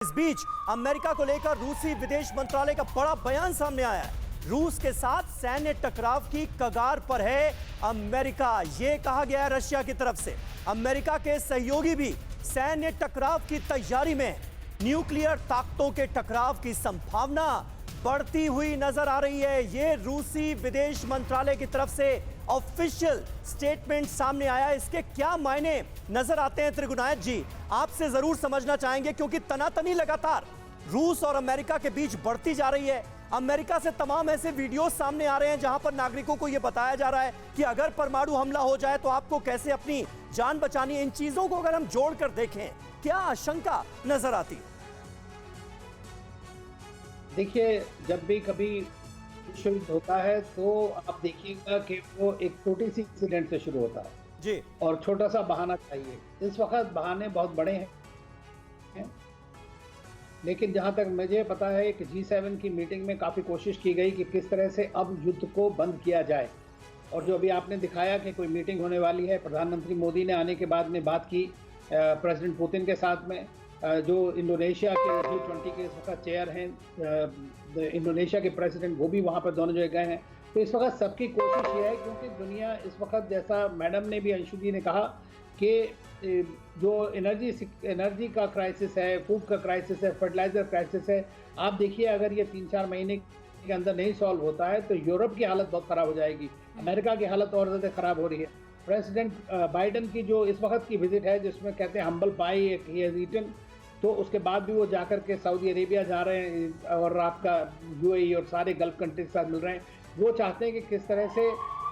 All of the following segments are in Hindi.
इस बीच अमेरिका को लेकर रूसी विदेश मंत्रालय का बड़ा बयान सामने आया है। रूस के साथ सैन्य टकराव की कगार पर है अमेरिका, ये कहा गया है रशिया की तरफ से। अमेरिका के सहयोगी भी सैन्य टकराव की तैयारी में हैं। न्यूक्लियर ताकतों के टकराव की संभावना बढ़ती हुई नजर आ रही है। ये रूसी विदेश मंत्रालय की तरफ से ऑफिशियल स्टेटमेंट सामने आया। इसके क्या मायने नजर आते हैं त्रिगुनायत जी, आपसे जरूर समझना चाहेंगे, क्योंकि तनातनी लगातार रूस और अमेरिका के बीच बढ़ती जा रही है। अमेरिका से तमाम ऐसे वीडियो सामने आ रहे हैं जहां पर नागरिकों को यह बताया जा रहा है कि अगर परमाणु हमला हो जाए तो आपको कैसे अपनी जान बचानी है। इन चीजों को अगर हम जोड़कर देखें, क्या आशंका नजर आती है? देखिए, जब भी कभी विश्व युद्ध होता है तो आप देखिएगा कि वो एक छोटी सी इंसिडेंट से शुरू होता है जी, और छोटा सा बहाना चाहिए। इस वक्त बहाने बहुत बड़े हैं, लेकिन जहां तक मुझे पता है कि G7 की मीटिंग में काफ़ी कोशिश की गई कि किस तरह से अब युद्ध को बंद किया जाए। और जो अभी आपने दिखाया कि कोई मीटिंग होने वाली है, प्रधानमंत्री मोदी ने आने के बाद में बात की प्रेसिडेंट पुतिन के साथ में, जो इंडोनेशिया के G20 के इस वक्त चेयर हैं, इंडोनेशिया के प्रेसिडेंट, वो भी वहाँ पर दोनों जगह गए हैं। तो इस वक्त सबकी कोशिश ये है, क्योंकि दुनिया इस वक्त, जैसा मैडम ने भी, अंशु जी ने कहा कि जो एनर्जी का क्राइसिस है, फूड का क्राइसिस है, फर्टिलाइजर क्राइसिस है, आप देखिए अगर ये 3-4 महीने के अंदर नहीं सॉल्व होता है तो यूरोप की हालत बहुत ख़राब हो जाएगी, अमेरिका की हालत और ज़्यादा ख़राब हो रही है। प्रेसिडेंट बाइडन की जो इस वक्त की विजिट है, जिसमें कहते हैं humble pie he has eaten, तो उसके बाद भी वो जाकर के सऊदी अरेबिया जा रहे हैं और आपका UAE और सारे गल्फ कंट्री के साथ मिल रहे हैं। वो चाहते हैं कि किस तरह से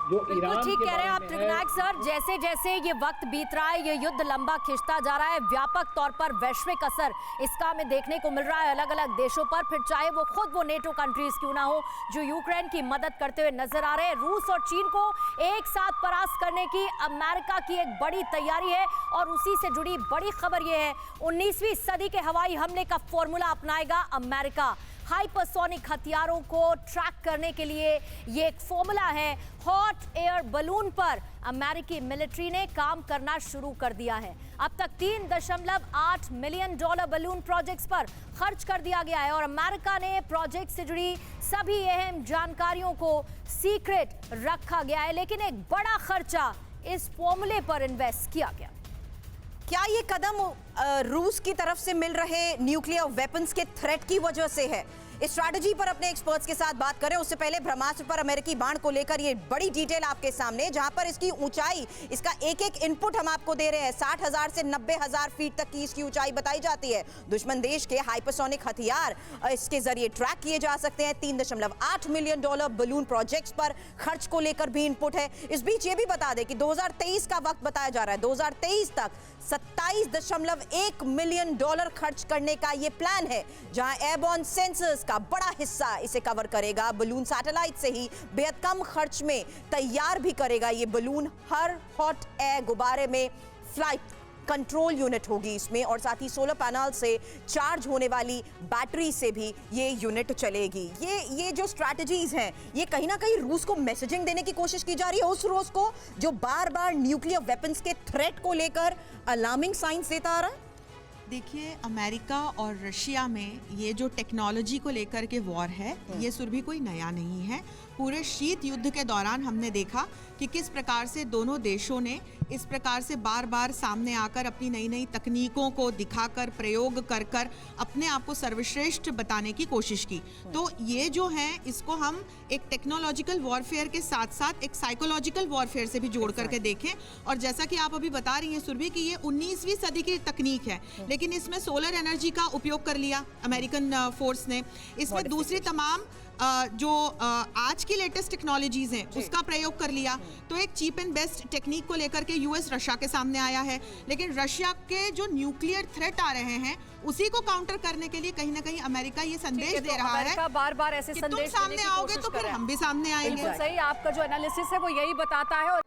जो ईरान ठीक कह रहे हैं आप त्रिगुनायत सर। जैसे जैसे ये वक्त बीत रहा है, ये युद्ध लंबा खिंचता जा रहा है, व्यापक तौर पर वैश्विक असर इसका हमें देखने को मिल रहा है अलग अलग देशों पर, फिर चाहे वो खुद वो नेटो कंट्रीज क्यों ना हो जो यूक्रेन की मदद करते हुए नजर आ रहे हैं। रूस और चीन को एक साथ परास्त करने की अमेरिका की एक बड़ी तैयारी है और उसी से जुड़ी बड़ी खबर यह है 19वीं सदी के हवाई हमले का फॉर्मूला अपनाएगा अमेरिका। हाइपरसोनिक हथियारों को ट्रैक करने के लिए ये एक फॉर्मूला है। हॉट एयर बलून पर अमेरिकी मिलिट्री ने काम करना शुरू कर दिया है। अब तक $3.8 मिलियन बलून प्रोजेक्ट्स पर खर्च कर दिया गया है और अमेरिका ने प्रोजेक्ट से जुड़ी सभी अहम जानकारियों को सीक्रेट रखा गया है, लेकिन एक बड़ा खर्चा इस फॉर्मूले पर इन्वेस्ट किया गया। क्या ये कदम रूस की तरफ से मिल रहे न्यूक्लियर वेपन्स के थ्रेट की वजह से है? इस स्ट्रैटेजी पर अपने एक्सपर्ट्स के साथ बात करें उससे पहले ब्रह्मास्त्र पर अमेरिकी बाण को लेकर ये बड़ी डिटेल आपके सामने, जहां पर इसकी ऊंचाई, इसका एक एक इनपुट हम आपको दे रहे हैं। 60,000 से 90,000 फीट तक की इसकी ऊंचाई बताई जाती है। दुश्मन देश के हाइपरसोनिक हथियार इसके जरिए ट्रैक किए जा सकते हैं। $3.8 मिलियन बलून प्रोजेक्ट्स पर खर्च को लेकर भी इनपुट है। इस बीच ये भी बता दें कि 2023 का वक्त बताया जा रहा है, 2023 तक $27.1 मिलियन खर्च करने का ये प्लान है, जहां एयरबॉर्न सेंसर्स का बड़ा हिस्सा इसे कवर करेगा। बलून सैटेलाइट से ही बेहद कम खर्च में तैयार भी करेगा ये बलून। हर हॉट एयर गुब्बारे में फ्लाइट कंट्रोल यूनिट होगी इसमें, और साथ ही सोलर पैनल से चार्ज होने वाली बैटरी से भी ये यूनिट चलेगी। ये जो स्ट्रैटेजीज हैं, ये कहीं ना कहीं रूस को मैसेजिंग देने की कोशिश की जा रही है, उस रूस को जो बार बार न्यूक्लियर वेपन्स के थ्रेट को लेकर अलार्मिंग साइंस देता आ रहा है। देखिए, अमेरिका और रशिया में ये जो टेक्नोलॉजी को लेकर के वॉर है, ये सुर भी कोई नया नहीं है। पूरे शीत युद्ध के दौरान हमने देखा कि किस प्रकार से दोनों देशों ने इस प्रकार से बार बार सामने आकर अपनी नई नई तकनीकों को दिखाकर, प्रयोग कर कर अपने आप को सर्वश्रेष्ठ बताने की कोशिश की। तो ये जो है, इसको हम एक टेक्नोलॉजिकल वॉरफेयर के साथ साथ एक साइकोलॉजिकल वॉरफेयर से भी जोड़ करके देखें। और जैसा कि आप अभी बता रही हैं सुरभि कि ये 19वीं सदी की तकनीक है, लेकिन इसमें सोलर एनर्जी का उपयोग कर लिया अमेरिकन फोर्स ने। इसमें दूसरी तमाम जो आज की लेटेस्ट टेक्नोलॉजीज हैं उसका प्रयोग कर लिया। तो एक चीप एंड बेस्ट टेक्निक को लेकर के यूएस रशिया के सामने आया है, लेकिन रशिया के जो न्यूक्लियर थ्रेट आ रहे हैं उसी को काउंटर करने के लिए कहीं ना कहीं अमेरिका ये संदेश दे रहा है, बार बार ऐसे कि संदेश तुम सामने आओगे तो फिर हम भी सामने आएंगे। बिल्कुल सही, आपका जो एनालिसिस है वो यही बताता है।